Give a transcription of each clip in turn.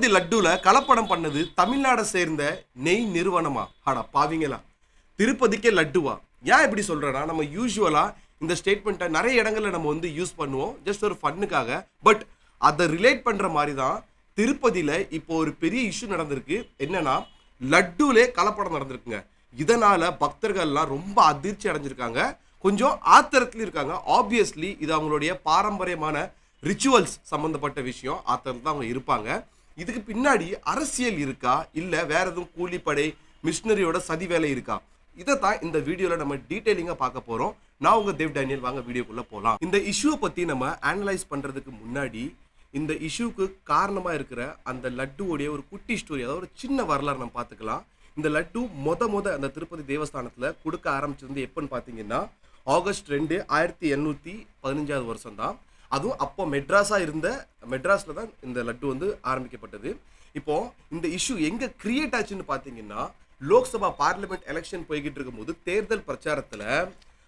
திருப்பதி லட்டுல கலப்படம் பண்ணது தமிழ்நாடை சேர்ந்த நெய் நிறுவனமா? ஆடா பாவீங்களா, திருப்பதிக்கே லட்டுவா? ஏன் இப்படி சொல்றேன்னா, நம்ம யூஸ்வலா இந்த ஸ்டேட்மெண்ட்டை நிறைய இடங்கள்ல நம்ம வந்து யூஸ் பண்ணுவோம் ஜஸ்ட் ஒரு ஃபன்னுக்காக. பட் அதை ரிலேட் பண்ற மாதிரி தான் திருப்பதியில இப்போ ஒரு பெரிய இஷ்யூ நடந்திருக்கு. என்னன்னா, லட்டுலே கலப்படம் நடந்திருக்குங்க. இதனால பக்தர்கள்லாம் ரொம்ப அதிர்ச்சி அடைஞ்சிருக்காங்க, கொஞ்சம் ஆத்திரத்துல இருக்காங்க. ஆப்வியஸ்லி இது அவங்களுடைய பாரம்பரியமான ரிச்சுவல்ஸ் சம்பந்தப்பட்ட விஷயம். ஆத்திரத்தில் தான் அவங்க இருப்பாங்க. இதுக்கு பின்னாடி அரசியல் இருக்கா, இல்ல வேற எதுவும் கூலிப்படை மிஷினரியோட சதி வேலை இருக்கா? இதை தான் இந்த வீடியோல நம்ம டீடைலிங்கா பார்க்க போறோம். நான் உங்க தேவ் டேனியல். வாங்க வீடியோக்குள்ள போலாம். இந்த இஷ்யூவை பத்தி நம்ம அனலைஸ் பண்றதுக்கு முன்னாடி இந்த இஷ்யூக்கு காரணமா இருக்கிற அந்த லட்டுவோடைய ஒரு குட்டி ஸ்டோரி, அதாவது ஒரு சின்ன வரலாறு நம்ம பார்த்துக்கலாம். இந்த லட்டு முத அந்த திருப்பதி தேவஸ்தானத்துல கொடுக்க ஆரம்பிச்சிருந்து எப்பன்னு பாத்தீங்கன்னா ஆகஸ்ட் 2, 1815 வருஷம் தான். அதுவும் அப்போ மெட்ராஸ்ல தான் இந்த லட்டு வந்து ஆரம்பிக்கப்பட்டது. இப்போ இந்த இஷ்யூ எங்க கிரியேட் ஆச்சுன்னு பாத்தீங்கன்னா, லோக்சபா பார்லிமெண்ட் எலெக்ஷன் போய்கிட்டு இருக்கும் போது தேர்தல் பிரச்சாரத்துல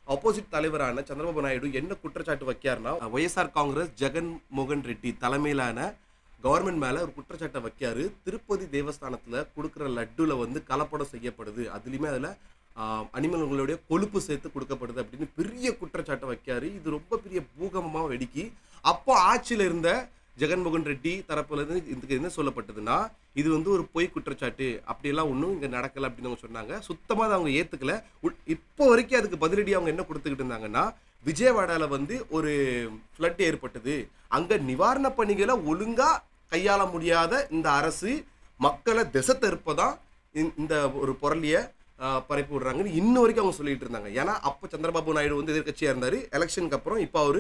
ஆப்போசிட் தலைவரான சந்திரபாபு நாயுடு என்ன குற்றச்சாட்டு வைக்காருன்னா, ஒய்எஸ்ஆர் காங்கிரஸ் ஜெகன்மோகன் ரெட்டி தலைமையிலான கவர்மெண்ட் மேல ஒரு குற்றச்சாட்டை வைக்காரு. திருப்பதி தேவஸ்தானத்துல கொடுக்குற லட்டுல வந்து கலப்படம் செய்யப்படுது, அதுலயுமே அதுல அனிமல்களுடைய கொழுப்பு சேர்த்து கொடுக்கப்படுது அப்படின்னு பெரிய குற்றச்சாட்டை வைக்காரு. இது ரொம்ப பெரிய பூகம்பமா வெடிக்கி அப்போ ஆட்சியில இருந்த ஜெகன்மோகன் ரெட்டி தரப்புல இருந்து இதுக்கு என்ன சொல்லப்பட்டதுன்னா, இது வந்து ஒரு பொய் குற்றச்சாட்டு, அப்படியெல்லாம் ஒன்றும் இங்கே நடக்கலை அப்படின்னு அவங்க சொன்னாங்க. சுத்தமாக அவங்க ஏற்றுக்கல. இப்போ வரைக்கும் அதுக்கு பதிலடி அவங்க என்ன கொடுத்துக்கிட்டு இருந்தாங்கன்னா, விஜயவாடாவில் வந்து ஒரு ஃப்ளட் ஏற்பட்டது, அங்கே நிவாரண பணிகளை ஒழுங்காக கையாள முடியாத இந்த அரசு மக்களை திசை திருப்பதான் இந்த ஒரு பொருளியை பரப்பி விடுறாங்கன்னு இன்ன வரைக்கும் அவங்க சொல்லிட்டு இருந்தாங்க. ஏன்னா அப்போ சந்திரபாபு நாயுடு வந்து எதிர்கட்சியாக இருந்தார். எலெக்ஷனுக்கு அப்புறம் இப்போ அவர்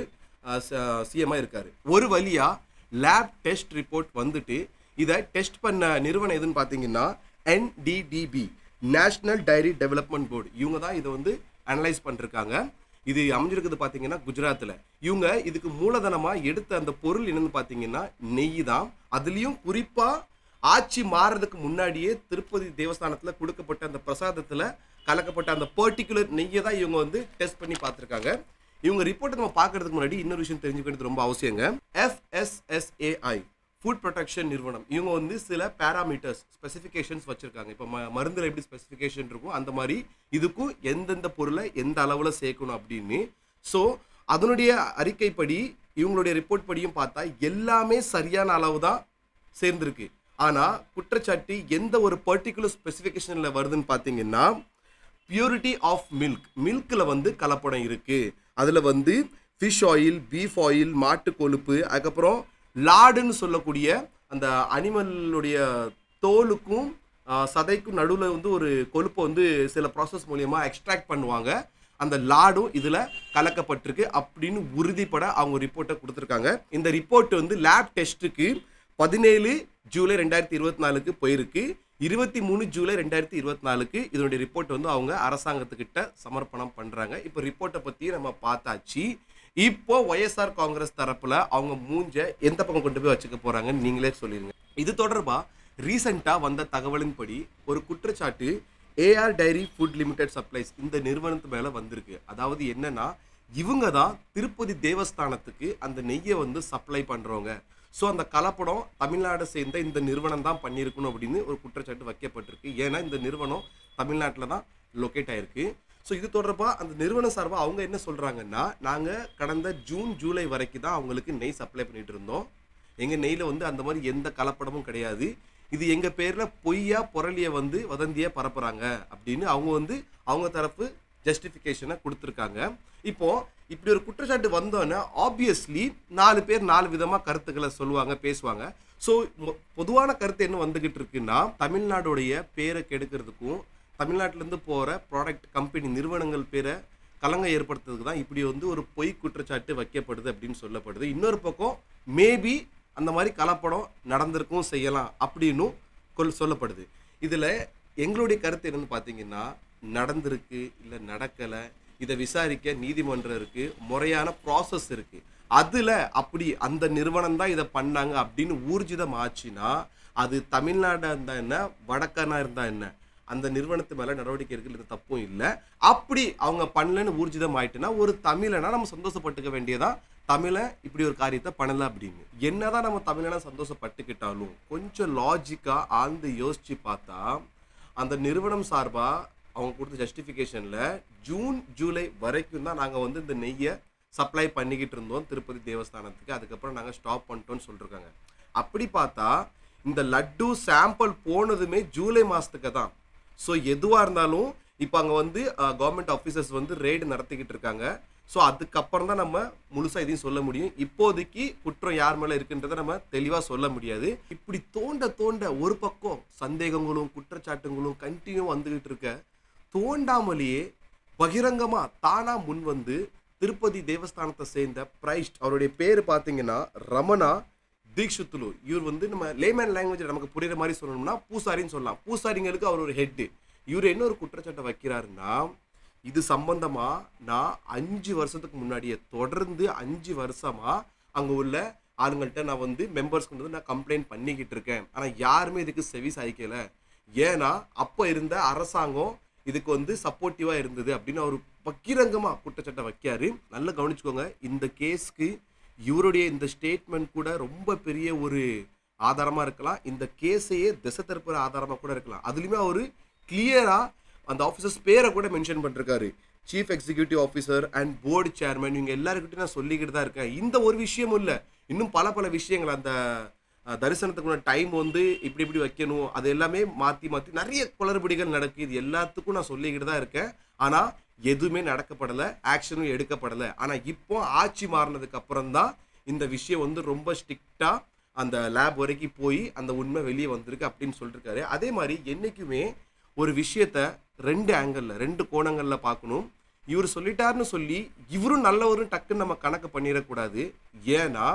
சிஎம்மாக இருக்காரு. ஒரு வழியா லேப் டெஸ்ட் ரிப்போர்ட் வந்துட்டு இதை டெஸ்ட் பண்ண நிறுவனம் எதுன்னு பார்த்தீங்கன்னா NDDB, national diary development board. இவங்க தான் இதை வந்து அனலைஸ் பண்ணிருக்காங்க. இது அமைஞ்சிருக்குது பார்த்தீங்கன்னா குஜராத்தில். இவங்க இதுக்கு மூலதனமாக எடுத்த அந்த பொருள் என்னன்னு பார்த்தீங்கன்னா நெய் தான். அதுலேயும் குறிப்பாக ஆட்சி மாறுறதுக்கு முன்னாடியே திருப்பதி தேவஸ்தானத்தில் கொடுக்கப்பட்ட அந்த பிரசாதத்தில் கலக்கப்பட்ட அந்த பர்டிகுலர் நெய்யை தான் இவங்க வந்து டெஸ்ட் பண்ணி பார்த்துருக்காங்க. இவங்க ரிப்போர்ட்டை நம்ம பார்க்கறதுக்கு முன்னாடி இன்னொரு விஷயம் தெரிஞ்சுக்கிறது ரொம்ப அவசியங்க. FSSAI ஃபுட் ப்ரொடெக்ஷன் நிறுவனம், இவங்க வந்து சில பேராமீட்டர்ஸ் ஸ்பெசிஃபிகேஷன்ஸ் வச்சிருக்காங்க. இப்போ மருந்துல எப்படி ஸ்பெசிஃபிகேஷன் இருக்கும், அந்த மாதிரி இதுக்கும் எந்தெந்த பொருளை எந்த அளவில் சேர்க்கணும் அப்படின்னு. ஸோ அதனுடைய அறிக்கைப்படி இவங்களுடைய ரிப்போர்ட் படியும் பார்த்தா எல்லாமே சரியான அளவு தான் சேர்ந்துருக்கு. ஆனால் குற்றச்சாட்டு எந்த ஒரு பர்டிகுலர் ஸ்பெசிஃபிகேஷனில் வருதுன்னு பார்த்தீங்கன்னா, பியூரிட்டி ஆஃப் மில்கில் வந்து கலப்படம் இருக்குது. அதில் வந்து ஃபிஷ் ஆயில், பீஃப் ஆயில், மாட்டு கொழுப்பு, அதுக்கப்புறம் லாடுன்னு சொல்லக்கூடிய அந்த அனிமலுடைய தோலுக்கும் சதைக்கும் நடுவில் வந்து ஒரு கொழுப்பை வந்து சில ப்ராசஸ் மூலமா எக்ஸ்ட்ராக்ட் பண்ணுவாங்க. அந்த லாடும் இதில் கலக்கப்பட்டிருக்கு அப்படின்னு உறுதிப்பட அவங்க ரிப்போர்ட்டை கொடுத்துருக்காங்க. இந்த ரிப்போர்ட் வந்து லேப் டெஸ்ட்டுக்கு 17 ஜூலை 2024 போயிருக்கு. 23 ஜூலை 2024 இதனுடைய ரிப்போர்ட் வந்து அவங்க அரசாங்கத்துக்கிட்ட சமர்ப்பணம் பண்றாங்க. இப்போ ரிப்போர்ட்டை பத்தி நம்ம பார்த்தாச்சு. இப்போ ஒய்எஸ்ஆர் காங்கிரஸ் தரப்புல அவங்க மூஞ்ச எந்த பக்கம் கொண்டு போய் வச்சுக்க போறாங்கன்னு நீங்களே சொல்லிருங்க. இது தொடர்பா ரீசெண்டா வந்த தகவலின்படி ஒரு குற்றச்சாட்டு AR dairy food limited supplies இந்த நிறுவனத்து மேல வந்திருக்கு. அதாவது என்னன்னா, இவங்க தான் திருப்பதி தேவஸ்தானத்துக்கு அந்த நெய்யை வந்து சப்ளை பண்றவங்க. ஸோ அந்த கலப்படம் தமிழ்நாடு சேர்ந்த இந்த நிறுவனம் தான் பண்ணியிருக்கணும் அப்படின்னு ஒரு குற்றச்சாட்டு வைக்கப்பட்டிருக்கு. ஏன்னா இந்த நிறுவனம் தமிழ்நாட்டில் தான் லொக்கேட் ஆயிருக்கு. ஸோ இது தொடர்பாக அந்த நிறுவனம் சார்பாக அவங்க என்ன சொல்கிறாங்கன்னா, நாங்கள் கடந்த ஜூன் ஜூலை வரைக்கும் தான் அவங்களுக்கு நெய் சப்ளை பண்ணிட்டு இருந்தோம். எங்கள் நெய்யில் வந்து அந்த மாதிரி எந்த கலப்படமும் கிடையாது. இது எங்கள் பேரில் பொய்யா புரளியை வந்து வதந்தியை பரப்புகிறாங்க அப்படின்னு அவங்க வந்து அவங்க தரப்பு ஜஸ்டிஃபிகேஷனை கொடுத்துருக்காங்க. இப்போ இப்படி ஒரு குற்றச்சாட்டு வந்தோன்னா ஆப்வியஸ்லி 4 பேர் 4 விதமாக கருத்துக்களை சொல்லுவாங்க, பேசுவாங்க. ஸோ பொதுவான கருத்து என்ன வந்துகிட்டு இருக்குன்னா, தமிழ்நாடுடைய பேரை கெடுக்கிறதுக்கும் தமிழ்நாட்டிலேருந்து போகிற ப்ராடக்ட் கம்பெனி நிறுவனங்கள் பேரை கலங்க ஏற்படுத்துறதுக்கு தான் இப்படி வந்து ஒரு பொய் குற்றச்சாட்டு வைக்கப்படுது அப்படின்னு சொல்லப்படுது. இன்னொரு பக்கம் மேபி அந்த மாதிரி கலப்படம் நடந்திருக்கும் செய்யலாம் அப்படின்னு சொல்லப்படுது. இதில் எங்களுடைய கருத்து என்னன்னு பார்த்தீங்கன்னா, நடந்திருக்கு இல்லை நடக்கலை, இதை விசாரிக்க நீதிமன்றம் இருக்குது, முறையான ப்ராசஸ் இருக்குது. அதில் அப்படி அந்த நிறுவனம் தான் இதை பண்ணாங்க அப்படின்னு ஊர்ஜிதம் ஆச்சுன்னா, அது தமிழ்நாடாக இருந்தால் என்ன, வடக்கனா இருந்தால் என்ன, அந்த நிறுவனத்து மேலே நடவடிக்கை இருக்கிறது தப்பும் இல்லை. அப்படி அவங்க பண்ணலன்னு ஊர்ஜிதம் ஆயிட்டுன்னா ஒரு தமிழனா நம்ம சந்தோஷப்பட்டுக்க வேண்டியதான் தமிழன் இப்படி ஒரு காரியத்தை பண்ணல அப்படின்னு. என்னதான் நம்ம தமிழனா சந்தோஷப்பட்டுக்கிட்டாலும் கொஞ்சம் லாஜிக்கா ஆழ்ந்து யோசிச்சு பார்த்தா அந்த நிறுவனம் சார்பா அவங்க கொடுத்த ஜஸ்டிஃபிகேஷன்ல ஜூன் ஜூலை வரைக்கும் தான் நாங்கள் வந்து இந்த நெய்யை சப்ளை பண்ணிக்கிட்டு இருந்தோம் திருப்பதி தேவஸ்தானத்துக்கு, அதுக்கப்புறம் நாங்கள் ஸ்டாப் பண்ணிட்டோம்னு சொல்லிருக்காங்க. அப்படி பார்த்தா இந்த லட்டு சாம்பிள் போனதுமே ஜூலை மாதத்துக்கு தான். ஸோ எதுவாக இருந்தாலும் இப்போ அங்கே வந்து கவர்மெண்ட் ஆஃபீஸர்ஸ் வந்து ரெய்டு நடத்திக்கிட்டு இருக்காங்க. ஸோ அதுக்கப்புறம் தான் நம்ம முழுசாக இதையும் சொல்ல முடியும். இப்போதைக்கு குற்றம் யார் மேலே இருக்குன்றதை நம்ம தெளிவாக சொல்ல முடியாது. இப்படி தோண்ட தோண்ட ஒரு பக்கம் சந்தேகங்களும் குற்றச்சாட்டுங்களும் கண்டினியூ வந்துகிட்டு இருக்க, தோண்டாமலேயே பகிரங்கமாக தானாக முன் வந்து திருப்பதி தேவஸ்தானத்தை சேர்ந்த பிரைஸ்ட், அவருடைய பேர் பார்த்தீங்கன்னா ரமணா தீக்ஷித்துலு. இவர் வந்து நம்ம லேமேன் லாங்குவேஜ் நமக்கு புரியுற மாதிரி சொல்லணும்னா பூசாரின்னு சொல்லலாம். பூசாரிங்களுக்கு அவர் ஒரு ஹெட்டு. இவர் என்ன ஒரு குற்றச்சாட்டை வைக்கிறாருன்னா, இது சம்பந்தமா நான் 5 வருஷத்துக்கு முன்னாடியே தொடர்ந்து 5 வருஷமா அங்கே உள்ள ஆளுங்கள்ட்ட நான் வந்து மெம்பர்ஸ்க்கு வந்து நான் கம்ப்ளைண்ட் பண்ணிக்கிட்டு இருக்கேன். ஆனால் யாருமே இதுக்கு செவி சாய்க்கலை. ஏன்னா அப்போ இருந்த அரசாங்கம் இதுக்கு வந்து சப்போர்ட்டிவாக இருந்தது அப்படின்னு அவர் பகிரங்கமாக குற்றச்சாட்டை வைக்காரு. நல்லா கவனிச்சுக்கோங்க, இந்த கேஸ்க்கு இவருடைய இந்த ஸ்டேட்மெண்ட் கூட ரொம்ப பெரிய ஒரு ஆதாரமாக இருக்கலாம். இந்த கேஸையே திசை திருப்புற ஆதாரமாக கூட இருக்கலாம். அதுலேயுமே அவர் கிளியராக அந்த ஆஃபீஸர்ஸ் பேரை கூட மென்ஷன் பண்ணிருக்காரு. Chief executive officer and board chairman, இவங்க எல்லாருக்கிட்டையும் நான் சொல்லிக்கிட்டு தான் இருக்கேன். இந்த ஒரு விஷயமும் இல்லை, இன்னும் பல பல விஷயங்கள் அந்த தரிசனத்துக்குள்ள டைம் வந்து இப்படி இப்படி வைக்கணும், அது எல்லாமே மாற்றி மாற்றி நிறைய குளறுபடிகள் நடக்குது. இது எல்லாத்துக்கும் நான் சொல்லிக்கிட்டு தான் இருக்கேன். ஆனால் எதுவுமே நடக்கப்படலை, ஆக்ஷனும் எடுக்கப்படலை. ஆனால் இப்போ ஆட்சி மாறினதுக்கு அப்புறம் தான் இந்த விஷயம் வந்து ரொம்ப ஸ்ட்ரிக்டாக அந்த லேப் வரைக்கும் போய் அந்த உண்மை வெளியே வந்திருக்கு அப்படின்னு சொல்லியிருக்காரு. அதே மாதிரி என்றைக்குமே ஒரு விஷயத்த 2 ஆங்கிளில் 2 கோணங்களில் பார்க்கணும். இவர் சொல்லிட்டாருன்னு சொல்லி இவரும் நல்லவரும் டக்குன்னு நம்ம கணக்கு பண்ணிடக்கூடாது. ஏன்னா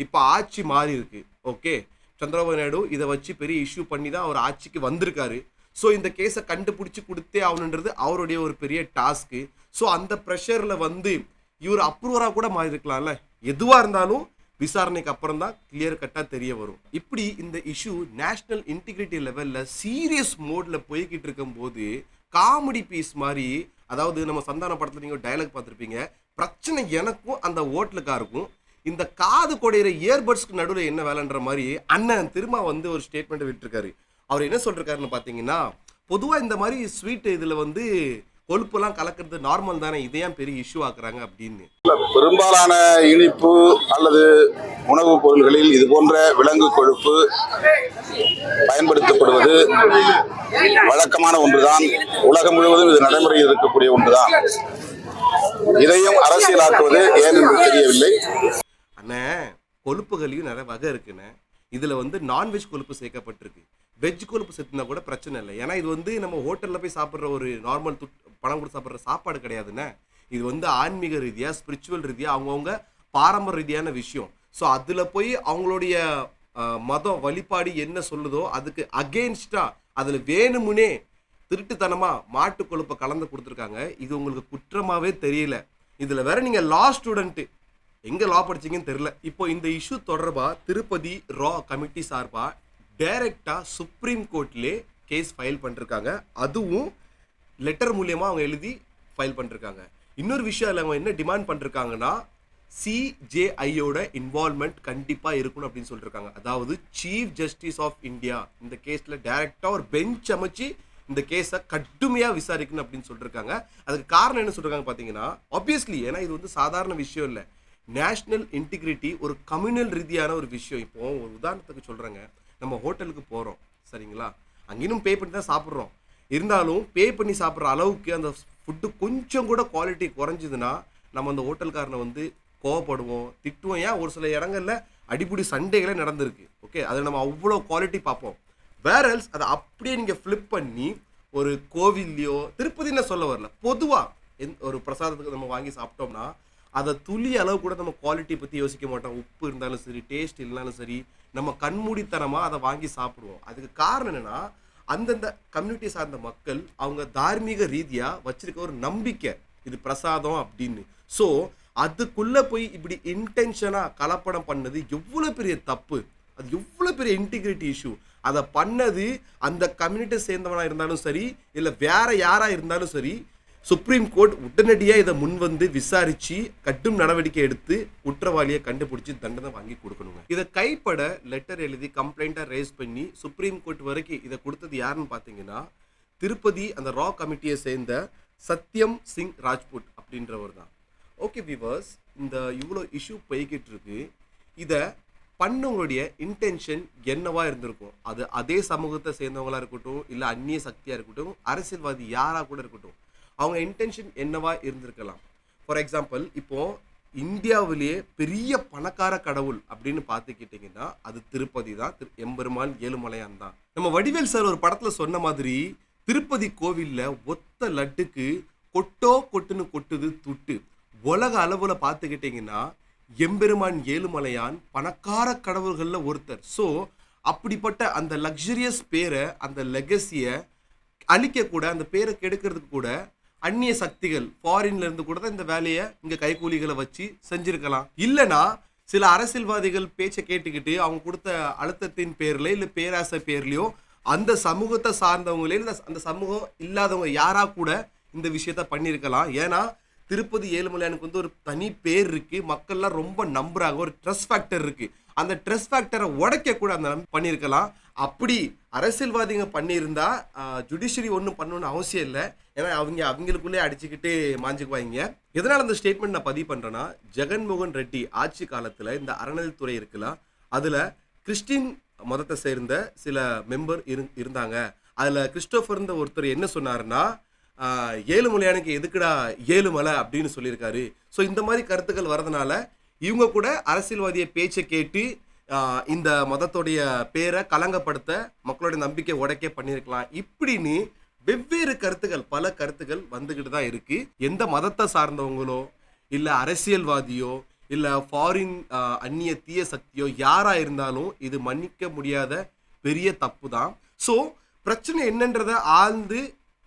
இப்போ ஆட்சி மாறி இருக்கு. ஓகே, சந்திரபாபு நாயுடு இதை வச்சு பெரிய இஷ்யூ பண்ணி தான் அவர் ஆட்சிக்கு வந்திருக்காரு. ஸோ இந்த கேஸை கண்டுபிடிச்சி கொடுத்தே ஆகணுன்றது அவருடைய ஒரு பெரிய டாஸ்க்கு. ஸோ அந்த ப்ரெஷரில் வந்து இவர் அப்ரூவராக கூட மாறி இருக்கலாம்ல. எதுவாக இருந்தாலும் விசாரணைக்கு அப்புறம் தான் கிளியர் கட்டாக தெரிய வரும். இப்படி இந்த இஷ்யூ நேஷனல் இன்டிகிரிட்டி லெவலில் சீரியஸ் மோடில் போய்கிட்டு இருக்கும்போது காமெடி பீஸ் மாதிரி, அதாவது நம்ம சந்தான படத்தில் நீங்கள் டைலாக் பார்த்துருப்பீங்க, பிரச்சனை எனக்கும் அந்த ஹோட்டலுக்காருக்கும் இந்த காது கொடையிற இயர்பட்ஸ்க்கு நடுவில் என்ன வேலைன்ற மாதிரி அண்ணன் திரும்ப வந்து ஒரு ஸ்டேட்மெண்ட் விட்டுருக்காரு. அவர் என்ன சொல்லிருக்காருன்னு பார்த்தீங்கன்னா, பொதுவாக இந்த மாதிரி ஸ்வீட் இதில் வந்து கொழுப்பெல்லாம் கலக்கிறது நார்மல் தானே, இதையும் பெரிய இஷ்யூ ஆக்குறாங்க அப்படின்னு. பெரும்பாலான இனிப்பு அல்லது உணவுப் பொருள்களில் இது போன்ற விலங்கு கொழுப்பு பயன்படுத்தப்படுவது வழக்கமான ஒன்றுதான். உலகம் முழுவதும் இது நடைமுறையில் இருக்கக்கூடிய ஒன்றுதான். இதையும் அரசியலாக்குவது ஏன் என்று தெரியவில்லை. அண்ணே, கொழுப்புகளையும் நிறைய வகை இருக்குண்ணே. இதில் வந்து நான்வெஜ் கொழுப்பு சேர்க்கப்பட்டிருக்கு. வெஜ் கொழுப்பு சேர்த்துனா கூட பிரச்சனை இல்லை. ஏன்னா இது வந்து நம்ம ஹோட்டலில் போய் சாப்பிட்ற ஒரு நார்மல் பணம் கொடுத்து சாப்பிட்ற சாப்பாடு கிடையாதுண்ணே. இது வந்து ஆன்மீக ரீதியாக, ஸ்பிரிச்சுவல் ரீதியாக, அவங்கவுங்க பாரம்பரிய ரீதியான விஷயம். ஸோ அதில் போய் அவங்களுடைய மதம் வழிபாடு என்ன சொல்லுதோ அதுக்கு அகெயின்ஸ்டாக அதில் வேணுமுனே திருட்டுத்தனமாக மாட்டு கொழுப்பை கலந்து கொடுத்துருக்காங்க. இது உங்களுக்கு குற்றமாகவே தெரியல. இதில் வேற நீங்கள் லா ஸ்டூடெண்ட்டு, எங்கே லா படிச்சிங்கன்னு தெரியல. இப்போ இந்த இஷ்யூ தொடர்பாக திருப்பதி ரா கமிட்டி சார்பாக டைரெக்டாக சுப்ரீம் கோர்ட்லே கேஸ் ஃபைல் பண்ணிருக்காங்க. அதுவும் லெட்டர் மூலியமாக அவங்க எழுதி ஃபைல் பண்ணிருக்காங்க. இன்னொரு விஷயம் இல்லை, அவங்க என்ன டிமாண்ட் பண்ணிருக்காங்கன்னா, சிஜேஐயோட இன்வால்மெண்ட் கண்டிப்பாக இருக்கணும் அப்படின்னு சொல்லியிருக்காங்க. அதாவது சீஃப் ஜஸ்டிஸ் ஆஃப் இந்தியா இந்த கேஸில் டைரெக்டாக ஒரு பெஞ்ச் அமைச்சு இந்த கேஸை கடுமையாக விசாரிக்கணும் அப்படின்னு சொல்லியிருக்காங்க. அதுக்கு காரணம் என்ன சொல்லியிருக்காங்க பார்த்தீங்கன்னா, ஆப்வியஸ்லி ஏன்னா இது வந்து சாதாரண விஷயம் இல்லை. நேஷ்னல் இன்டிகிரிட்டி ஒரு கம்யூனல் ரீதியான ஒரு விஷயம். இப்போ ஒரு உதாரணத்துக்கு சொல்கிறேங்க, நம்ம ஹோட்டலுக்கு போகிறோம் சரிங்களா, அங்கேயும் பே பண்ணி தான் சாப்பிட்றோம். இருந்தாலும் பே பண்ணி சாப்பிட்ற அளவுக்கு அந்த ஃபுட்டு கொஞ்சம் கூட குவாலிட்டி குறைஞ்சிதுன்னா நம்ம அந்த ஹோட்டல்காரனை வந்து கோவப்படுவோம், திட்டுவோம். ஏன் ஒரு சில இடங்களில் அடிப்படி சண்டைகளே நடந்திருக்கு. ஓகே, அதில் நம்ம அவ்வளோ குவாலிட்டி பார்ப்போம். வேறல்ஸ் அதை அப்படியே நீங்கள் ஃப்ளிப் பண்ணி ஒரு கோவில்லையோ, திருப்பதின்னு சொல்ல வரல, பொதுவாக ஒரு பிரசாதத்துக்கு நம்ம வாங்கி சாப்பிட்டோம்னா அதை துளி அளவு கூட நம்ம குவாலிட்டி பற்றி யோசிக்க மாட்டோம். உப்பு இருந்தாலும் சரி, டேஸ்ட் இல்லைனாலும் சரி, நம்ம கண்மூடித்தனமாக அதை வாங்கி சாப்பிடுவோம். அதுக்கு காரணம் என்னென்னா, அந்தந்த கம்யூனிட்டி சார்ந்த மக்கள் அவங்க தார்மீக ரீதியாக வச்சிருக்க ஒரு நம்பிக்கை, இது பிரசாதம் அப்படின்னு. ஸோ அதுக்குள்ளே போய் இப்படி இன்டென்ஷனாக கலப்படம் பண்ணது எவ்வளோ பெரிய தப்பு, அது எவ்வளோ பெரிய இன்டிகிரிட்டி இஷ்யூ. அதை பண்ணது அந்த கம்யூனிட்டி சேர்ந்தவனாக இருந்தாலும் சரி, இல்லை வேற யாராக இருந்தாலும் சரி, சுப்ரீம் கோர்ட் உடனடியாக இதை முன் வந்து விசாரிச்சு கடும் நடவடிக்கை எடுத்து குற்றவாளியை கண்டுபிடிச்சி தண்டனை வாங்கி கொடுக்கணுங்க. இதை கைப்பட லெட்டர் எழுதி கம்ப்ளைண்ட்டாக ரேஸ் பண்ணி சுப்ரீம் கோர்ட் வரைக்கும் இதை கொடுத்தது யாருன்னு பார்த்தீங்கன்னா திருப்பதி அந்த ரா கமிட்டியை சேர்ந்த சத்யம் சிங் ராஜ்புட் அப்படின்றவர் தான். ஓகே விவர்ஸ், இந்த இவ்வளோ இஷ்யூ போய்கிட்டு இருக்கு. இதை பண்ணவங்களுடைய இன்டென்ஷன் என்னவா இருந்திருக்கும்? அது அதே சமூகத்தை சேர்ந்தவங்களா இருக்கட்டும், இல்லை அந்நிய சக்தியாக இருக்கட்டும், அரசியல்வாதி யாராக கூட இருக்கட்டும், அவங்க இன்டென்ஷன் என்னவா இருந்திருக்கலாம். ஃபார் எக்ஸாம்பிள், இப்போ இந்தியாவிலேயே பெரிய பணக்கார கடவுள் அப்படின்னு பார்த்துக்கிட்டிங்கன்னா அது திருப்பதி தான். எம்பெருமான் ஏழுமலையான் தான். நம்ம வடிவேல் சார் ஒரு படத்தில் சொன்ன மாதிரி திருப்பதி கோவிலில் ஒத்த லட்டுக்கு கொட்டுன்னு கொட்டுது துட்டு. உலக அளவில் பார்த்துக்கிட்டிங்கன்னா எம்பெருமான் ஏழுமலையான் பணக்கார கடவுள்களில் ஒருத்தர். ஸோ அப்படிப்பட்ட அந்த லக்ஸரியஸ் பேரை, அந்த லெகசியை அழிக்கக்கூட, அந்த பேரை கெடுக்கிறதுக்கு கூட அந்நிய சக்திகள் ஃபாரின்ல இருந்து கூட தான் இந்த வேலையை இங்கே கைக்கூலிகளை வச்சு செஞ்சிருக்கலாம். இல்லைனா சில அரசியல்வாதிகள் பேச்சை கேட்டுக்கிட்டு அவங்க கொடுத்த அழுத்தத்தின் பேர்ல இல்லை பேராசை பேர்லையோ அந்த சமூகத்தை சார்ந்தவங்களே இல்லை அந்த சமூகம் இல்லாதவங்க யாரா கூட இந்த விஷயத்த பண்ணியிருக்கலாம். ஏன்னா திருப்பதி ஏழுமலையானுக்கு வந்து ஒரு தனி பேர் இருக்கு, மக்கள்லாம் ரொம்ப நம்புறாங்க, ஒரு ட்ரஸ்ட் ஃபேக்டர் இருக்கு. அந்த ட்ரஸ்ட் ஃபேக்டரை உடைக்க கூட அந்த பண்ணியிருக்கலாம். அப்படி அரசியல்வாதிங்க பண்ணியிருந்தா ஜுடிஷியரி ஒன்றும் பண்ணணும்னு அவசியம் இல்லை. ஏன்னா அவங்களுக்குள்ளே அடிச்சுக்கிட்டு மாஞ்சுக்குவாங்க. எதனால் அந்த ஸ்டேட்மெண்ட் நான் பதிவு பண்ணுறேன்னா, ஜெகன்மோகன் ரெட்டி ஆட்சி காலத்தில் இந்த அறநிலைத்துறை இருக்குல்ல, அதில் கிறிஸ்டின் மதத்தை சேர்ந்த சில மெம்பர் இருந்தாங்க. அதில் கிறிஸ்டோஃபர்ன்ற ஒருத்தர் என்ன சொன்னாருன்னா, ஏழுமலையானுக்கு எதுக்குடா ஏழுமலை அப்படின்னு சொல்லியிருக்காரு. ஸோ இந்த மாதிரி கருத்துக்கள் வரதுனால இவங்க கூட அரசியல்வாதியை பேச்சை கேட்டு இந்த மதத்துடைய பேரை கலங்கப்படுத்த, மக்களுடைய நம்பிக்கை உடைக்க பண்ணியிருக்கலாம். இப்படின்னு வெவ்வேறு கருத்துக்கள், பல கருத்துக்கள் வந்துக்கிட்டு தான் இருக்கு. எந்த மதத்தை சார்ந்தவங்களோ இல்லை அரசியல்வாதியோ இல்லை ஃபாரின் அந்நிய தீய சக்தியோ யாராக இருந்தாலும் இது மன்னிக்க முடியாத பெரிய தப்பு தான். ஸோ பிரச்சனை என்னன்றதை ஆழ்ந்து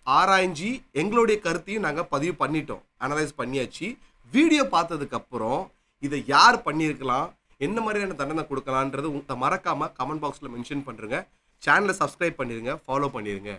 ஆராய்ஞ்சி எங்களுடைய கருத்தையும் நாங்கள் பதிவு பண்ணிட்டோம், அனலைஸ் பண்ணியாச்சு. வீடியோ பார்த்ததுக்கப்புறம் இதை யார் பண்ணியிருக்கலாம், என்ன மாதிரியான தண்டனை கொடுக்கலான்றது மறக்காமல் கமெண்ட் பாக்ஸில் மென்ஷன் பண்ணுறேங்க. சேனலை சப்ஸ்கிரைப் பண்ணிடுங்க, ஃபாலோ பண்ணிடுங்க.